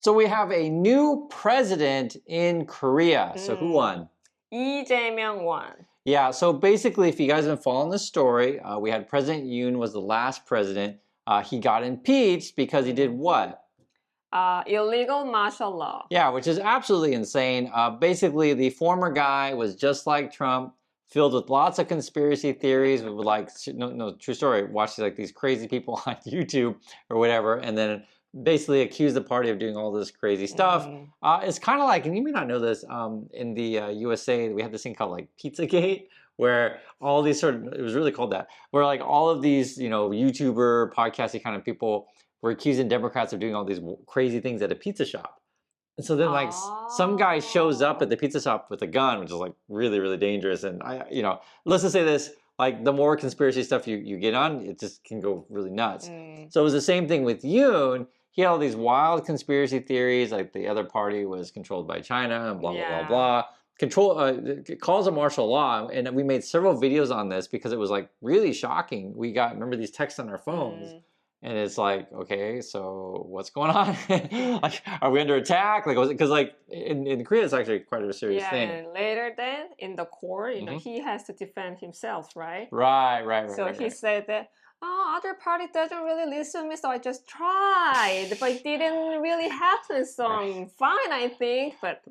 So we have a new president in Korea. So who won? 이재명 won. Yeah, so basically, if you guys have been following this story, we had President Yoon was the last president. He got impeached because he did what? Illegal martial law. Yeah, which is absolutely insane. Basically, the former guy was just like Trump, filled with lots of conspiracy theories. We would like, no, true story. Watch like these crazy people on YouTube or whatever, and then basically accuse the party of doing all this crazy stuff. It's kind of like, and you may not know this, in the USA, we have this thing called like Pizzagate, where all these it was really called that, where like all of these, YouTuber, podcasty kind of people were accusing Democrats of doing all these crazy things at a pizza shop. And so then like some guy shows up at the pizza shop with a gun, which is like really, really dangerous. And let's just say this, like the more conspiracy stuff you get on, it just can go really nuts. So it was the same thing with Yoon. He had all these wild conspiracy theories, like the other party was controlled by China and blah, blah, blah, blah. Calls of martial law. And we made several videos on this because it was like really shocking. We got, remember these texts on our phones. And it's like, okay, so what's going on? Like, are we under attack? Like, because like in Korea, it's actually quite a serious thing. Yeah, and later then in the court, he has to defend himself, right? Right. So he said that, other party doesn't really listen to me, so I just tried, but it didn't really happen. So I'm fine, I think. But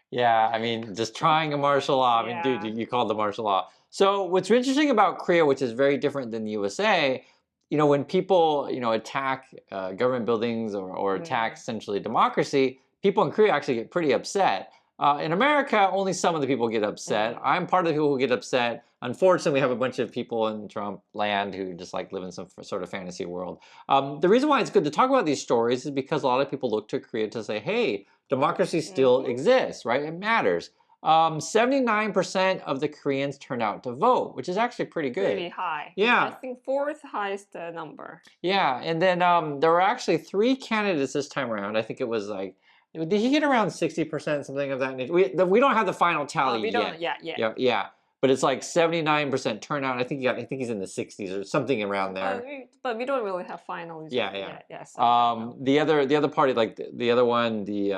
yeah, I mean, just trying a martial law. I mean, dude, you called the martial law. So what's interesting about Korea, which is very different than the USA. When people, attack government buildings or attack essentially democracy, people in Korea actually get pretty upset. In America, only some of the people get upset. I'm part of the people who get upset. Unfortunately, we have a bunch of people in Trump land who just like live in some sort of fantasy world. The reason why it's good to talk about these stories is because a lot of people look to Korea to say, hey, democracy still exists, right? It matters. 79% of the Koreans turned out to vote, which is actually pretty good. Pretty high. Yeah. I think fourth highest number. Yeah, and then there were actually 3 candidates this time around. I think it was like, did he get around 60%, something of that nature? We don't have the final tally we yet. Don't, Yeah. But it's like 79% turnout. I think he's in the 60s or something around there. But we don't really have final results yet. The other party, like the other one, who's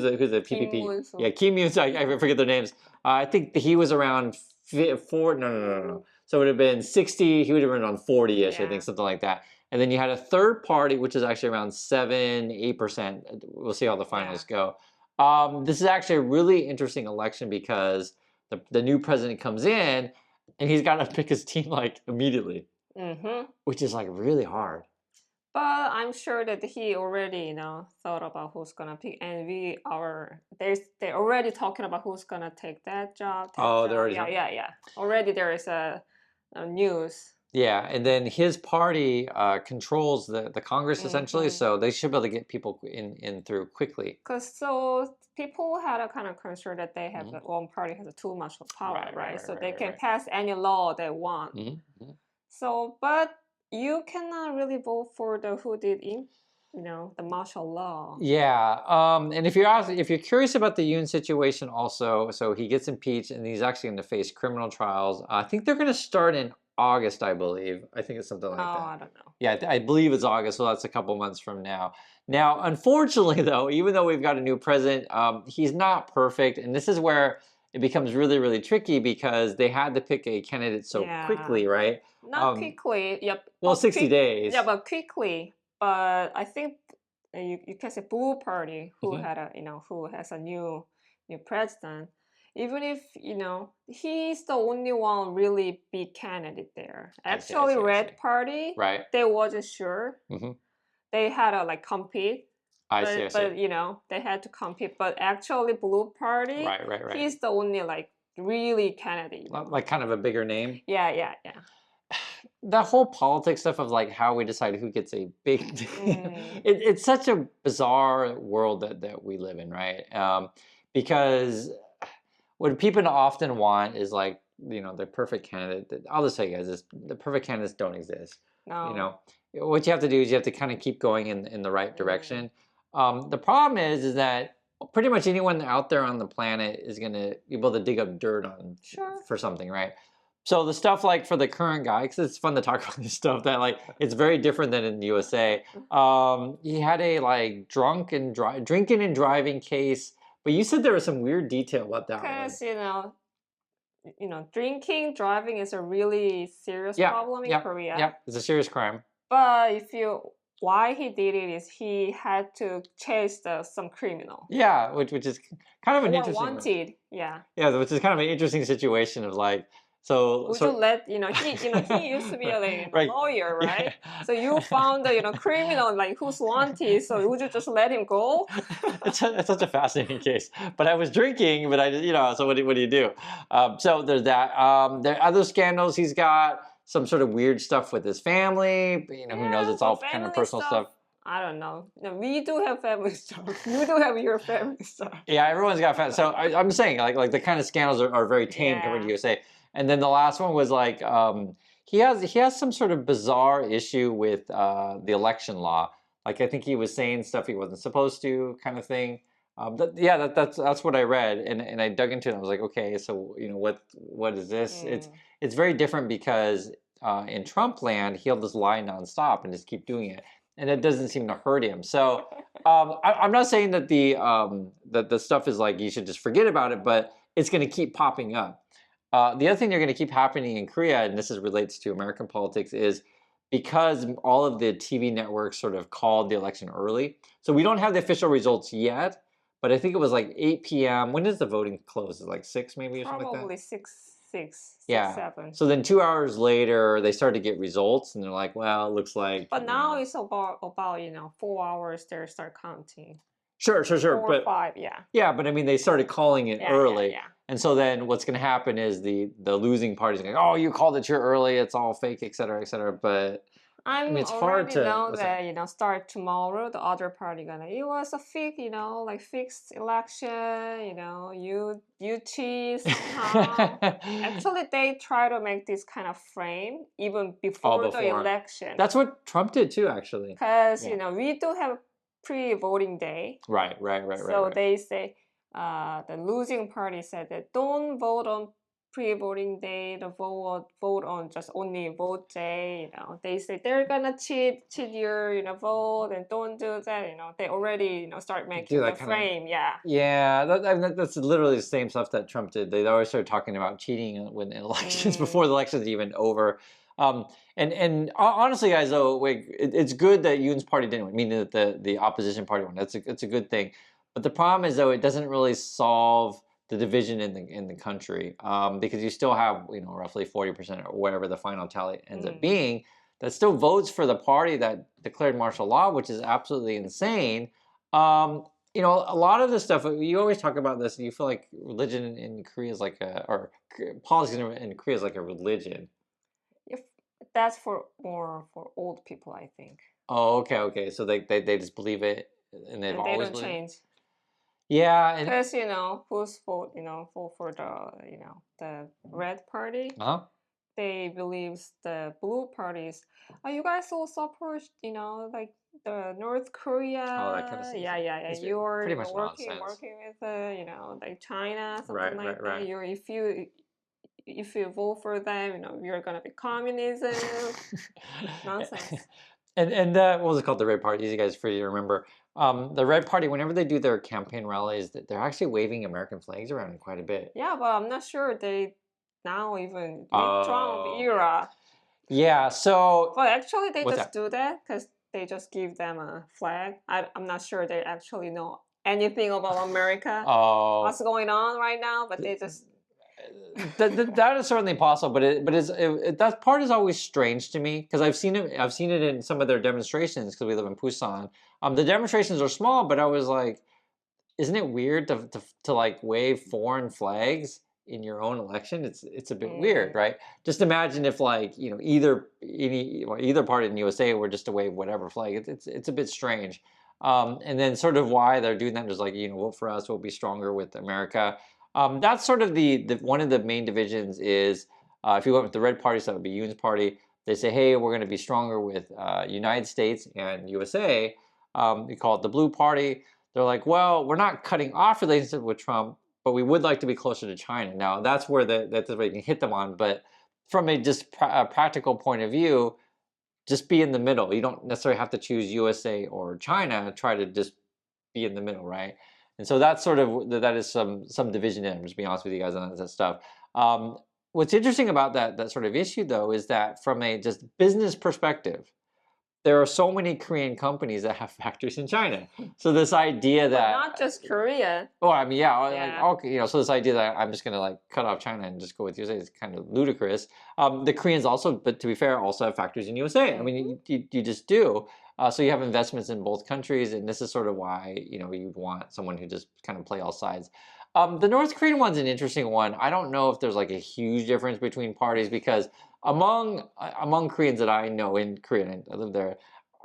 the PPP? Kim Yoon. I forget their names. I think he was around 4. No. So it would have been 60. He would have been around 40-ish. I think, something like that. And then you had a third party, which is actually around 7-8%. We'll see how the finals go. This is actually a really interesting election because the new president comes in and he's got to pick his team like immedately, which is like really hard. But I'm sure that he already, thought about who's gonna pick, and they're already talking about who's gonna take that job. They're already Already there is a news. Yeah, and then his party controls the Congress essentially, so they should be able to get people in through quickly. Because so people had a kind of concern that they have one party has too much power, right? So they can pass any law they want. So, but you cannot really vote for who did the martial law. Yeah, and if you're curious about the Yoon situation also, so he gets impeached and he's actually going to face criminal trials. I think they're going to start in August, I believe. I think it's something like that. I don't know. Yeah, I believe it's August, so that's a couple months from now. Now, unfortunately, though, even though we've got a new president, he's not perfect, and this is where it becomes really, really tricky because they had to pick a candidate so quickly, right? Not quickly. Yep. Well, 60 days. Yeah, but quickly. But I think you can say Blue Party, who had who has a new president. Even if he's the only one really big candidate there. Actually, Red Party, right? They wasn't sure. They had to compete. I see. But they had to compete. But actually, Blue Party, right. He's the only really candidate. Like kind of a bigger name. Yeah. The whole politics stuff of how we decide who gets a big, it's such a bizarre world that we live in, right? Because what people often want is the perfect candidate. I'll just tell you guys, the perfect candidates don't exist. No. What you have to do is you have to kind of keep going in the right direction. The problem is that pretty much anyone out there on the planet is going to be able to dig up dirt for something, right? So the stuff like for the current guy, because it's fun to talk about this stuff that like it's very different than in the USA. He had a like drinking and driving case, but you said there was some weird detail about that one. Because drinking, driving is a really serious Yeah, problem in yeah, Korea. yeah. It's a serious crime. But why he did it is he had to chase some criminal Yeah, which is kind of an or interesting. wanted. Yeah. Yeah, which is kind of an interesting situation of like Would you so let he used to be a right. lawyer, Yeah. right? So you found a criminal like who's wanted. So would you just let him go? It's such a fascinating case. But I was drinking, but so what do you do? So there's that. There are other scandals. He's got some sort of weird stuff with his family. But, who knows? Yeah, It's for all kind of family personal stuff. stuff. I don't know. No, we do have family stuff. You do have your family stuff. Yeah, everyone's got So I'm saying like the kind of scandals are very tame compared to Yeah. USA. And then the last one was like he has some sort of bizarre issue with the election law. Like I think he was saying stuff he wasn't supposed to, kind of thing. That's what I read, and I dug into it. And I was like, okay, so what is this? Mm. It's very different because in Trump land he'll just lie nonstop and just keep doing it, and it doesn't seem to hurt him. So I'm not saying that the stuff is like you should just forget about it, but it's going to keep popping up. The other thing they're going to keep happening in Korea, and relates to American politics, is because all of the TV networks sort of called the election early. So we don't have the official results yet, but I think it was like 8 p.m. When does the voting close? Is it like 6 maybe or something like that? Probably six, Yeah. 7. So then 2 hours later, they started to get results, and they're like, "Well, it looks like." But now it's about 4 hours they start counting. Sure, 4 or but 5, yeah. yeah, but I mean, they started calling it Yeah, early, yeah. and so then what's going to happen is the losing party's going, "Oh, you called it too early. It's all fake, et cetera, et cetera." But I I'm mean, it's hard already to. know What's that? that start tomorrow the other party gonna it was a fake like fixed election. You cheat somehow. Actually, they try to make this kind of frame even All before the before. election. That's what Trump did too, actually. Because Yeah. we do have pre-voting day. Right. So they say the losing party said that don't vote on pre-voting day. The vote on just only vote day. They say they're gonna cheat your vote and don't do that. They already start Do making the that kind of. frame. Yeah. Yeah, that's literally the same stuff that Trump did. They always started talking about cheating when elections Mm, before the election's even over. Honestly, guys, though, like, it's good that Yoon's party didn't win, meaning that the opposition party won. It's a good thing. But the problem is, though, it doesn't really solve the division in the country because you still have roughly 40% or whatever the final tally ends up mm. being that still votes for the party that declared martial law, which is absolutely insane. A lot of the stuff you always talk about this, and you feel like religion in Korea is like politics in Korea is like a religion. If that's for more for old people, I think, Oh, okay. So they just believe it, and they've and they always don't believed it. change. Yeah, and Because who's vote vote for the red party. huh? They believes the blue parties. You guys all support like the North Oh, that kind of Korea. stuff. Yeah. It's You're pretty much working nonsense. with like China, something like that. Right. You're if you vote for them, you're gonna be communism. Nonsense. And what was it called? The Red Party. You guys free to remember. The Red Party, whenever they do their campaign rallies, they're actually waving American flags around quite a bit. Yeah, but I'm not sure they now even with Trump Oh. era. Yeah. So But actually, they what's just that? do that because they just give them a flag. I'm not sure they actually know anything about America, Oh. what's going on right now, but they just. That is certainly possible, that part is always strange to me because I've seen it in some of their demonstrations because we live in Busan. The demonstrations are small, but I was like, isn't it weird to like wave foreign flags in your own election? It's a bit weird, Mm, right? Just imagine if like either party in the USA were just to wave whatever flag. It's a bit strange. And then sort of why they're doing that is like vote for us, we'll be stronger with America. That's sort of the one of the main divisions is if you went with the red party, so that would be Yoon's party. They say, hey, we're going to be stronger with United States and USA. We call it the blue party. They're like, well, we're not cutting off relationship with Trump, but we would like to be closer to China. Now that's where that's where you can hit them on. But from a just practical point of view, just be in the middle. You don't necessarily have to choose USA or China. Try to just be in the middle, right? And so that's sort of that is some division in. I'm just being honest with you guys on that stuff. What's interesting about that sort of issue, though, is that from a just business perspective, there are so many Korean companies that have factories in China. So this idea But that not just Korea. oh, I mean, yeah, like, Yeah. okay, so this idea that I'm just gonna like cut off China and just go with USA is kind of ludicrous. The Koreans also, but to be fair, also have factories in USA. I mean, you just do. So you have investments in both countries, and this is sort of why you'd want someone who just kind of play all sides. The North Korean one's an interesting one. I don't know if there's like a huge difference between parties because among Koreans that I know in Korea, and I live there,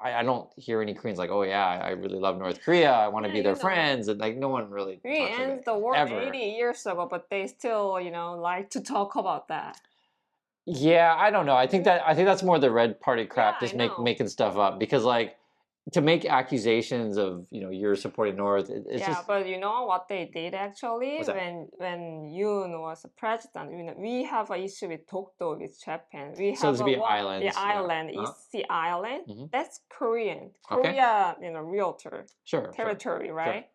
I don't hear any Koreans like, oh yeah, I really love North Korea. I want to be their friends, and like no one really We talks about ended it the war ever. 80 years ago, but they still, like to talk about that. Yeah, I don't know. I think that's more the red party crap, Yeah, just I know. making stuff up because like to make accusations of you're supporting North, it's Yeah, just but you know what they did actually what's that? when Yoon was president. We have an issue with Dokdo with Japan. We So have this a would be one islands, yeah. island, East Sea Island. Mhm. That's Korean. Okay. Korea, realtor Sure, territory, sure. right?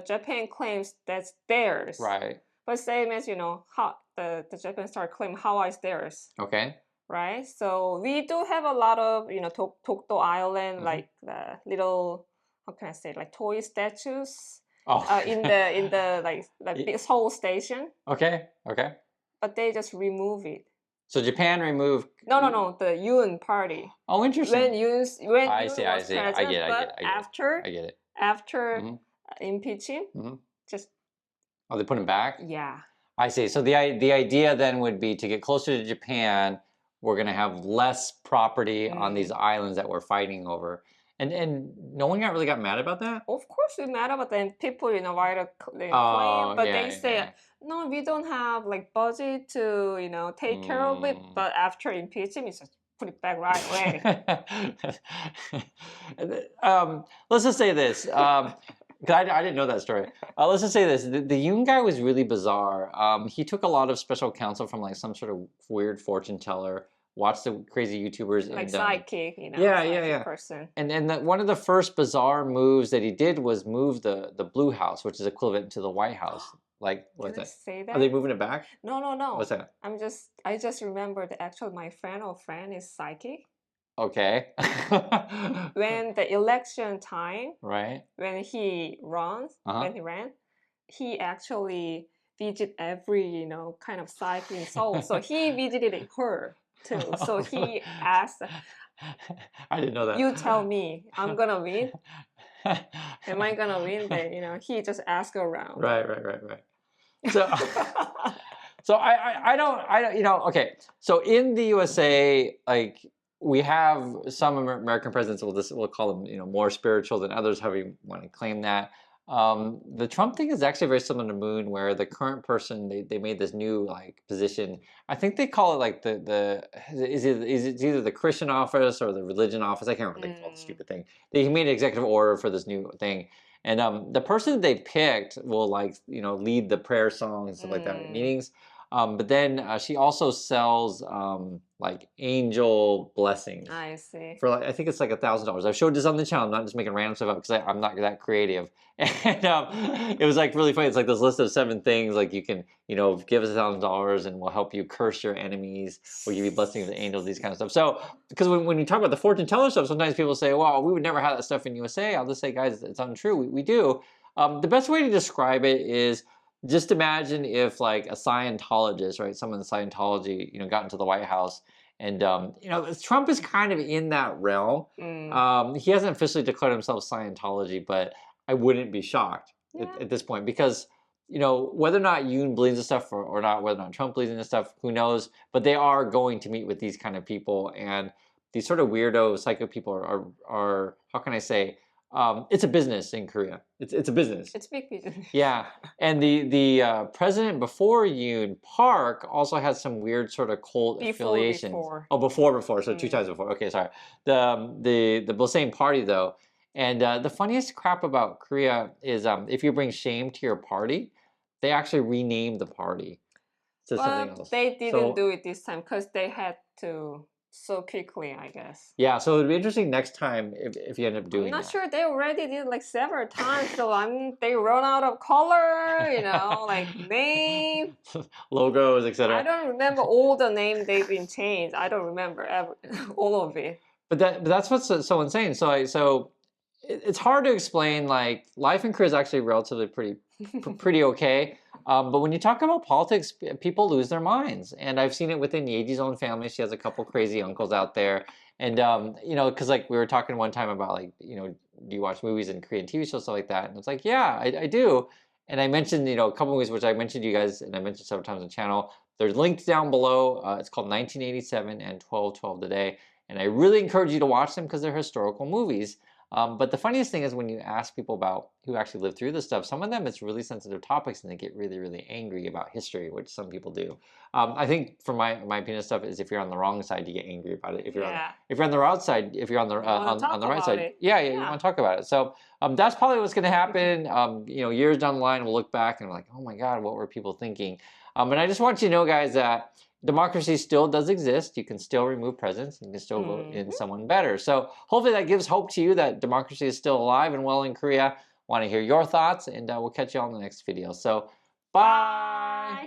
Japan claims that's theirs. Right. But same as how the Japan start claim Hawaii is theirs. Okay. Right? So we do have a lot of, Dokdo Island, like the little, how can I say, like toy statues in the big Seoul station, Okay. Okay. but they just remove it. So Japan removed. No, the Yoon party. Oh, interesting. When Yoon I was see. president, I get it. but I get it. after impeaching, just Oh, they put him back? yeah. I see. So the idea then would be to get closer to Japan, we're going to have less property on these islands that we're fighting over. And no one really got mad about that? Of course we mad about them. People, write a claim, but yeah, they say, no, we don't have like budget to, take care of it. But after impeachment, we just put it back right away. Let's just say this. 'Cause I didn't know that story. Let's just say this: the Yoon guy was really bizarre. He took a lot of special counsel from like some sort of weird fortune teller. Watched the crazy YouTubers Like and psychic, yeah, psychic person. And one of the first bizarre moves that he did was move the Blue House, which is equivalent to the White House. Like what's Can I that? say that? Are they moving it back? No. What's that? I just remembered that actually my friend is psychic. Okay. When the election time, right. When he ran, he actually visit every kind of cycle in Seoul. So he visited her too. So he asked, I didn't know that. "You tell me, I'm gonna win. Am I gonna win?" Then he just asked around. Right. So, so I don't okay. So in the USA, like we have some American presidents. We'll call them more spiritual than others. However you want to claim that. The Trump thing is actually very similar to Moon, where the current person they made this new like position. I think they call it like it's either the Christian office or the religion office. I can't remember what they call the stupid thing. He made an executive order for this new thing. And the person they picked will lead the prayer songs and stuff like that at meetings. But then she also sells like angel blessings. I see. For I think it's like $1,000. I showed this on the channel. I'm not just making random stuff up because I'm not that creative. And it was like really funny. It's like this list of 7 things like you can give us $1,000 and we'll help you curse your enemies. We'll give you blessings of the angels, these kind of stuff. So because when you talk about the fortune teller stuff, sometimes people say, "Well, we would never have that stuff in USA." I'll just say, guys, it's untrue. We do. The best way to describe it is just imagine if like a Scientologist, right, someone in Scientology, got into the White House. And Trump is kind of in that realm. He hasn't officially declared himself Scientology, but I wouldn't be shocked at this point because whether or not Yoon believes in stuff or not, whether or not Trump believes in this stuff, who knows? But they are going to meet with these kind of people, and these sort of weirdo psycho people are how can I say? It's a business in Korea. It's a business. It's big business. Yeah, and the president before Yoon, Park, also had some weird sort of cult affiliations. Oh, before. So 2 times before. Okay, sorry. The same party though, and the funniest crap about Korea is if you bring shame to your party, they actually rename the party. said something But else. they didn't So do it this time because they had to so quickly, I guess. yeah, so it'd be interesting next time if you end up I'm doing not that. sure they already did like several times, so they run out of color, like name. Logos, I etc. don't remember all the name they've been changed. I don't remember all of it. But that's what's so insane. So it's hard to explain. Like life in Korea is actually relatively pretty okay. But when you talk about politics, people lose their minds, and I've seen it within Yeji's own family. She has a couple crazy uncles out there, and because like we were talking one time about like do you watch movies and Korean TV shows stuff like that? And it's like yeah, I do. And I mentioned a couple movies which I mentioned to you guys, and I mentioned several times on the channel. They're linked down below. It's called 1987 and 12:12 Today. And I really encourage you to watch them because they're historical movies. But the funniest thing is when you ask people about who actually lived through this stuff, some of them it's really sensitive topics and they get really, really angry about history, which some people do. I think for my opinion stuff is if you're on the wrong side, you get angry about it. Yeah, If you're on the right side, if you're on the you want to on talk the right about side, it. yeah, you Yeah. want to talk about it. So that's probably what's going to happen. Years down the line, we'll look back and we're like, oh my God, what were people thinking? And I just want you to know, guys, that democracy still does exist. You can still remove presidents. You can still vote in someone better. So hopefully that gives hope to you that democracy is still alive and well in Korea. Want to hear your thoughts, and we'll catch you on the next video. So bye. Bye.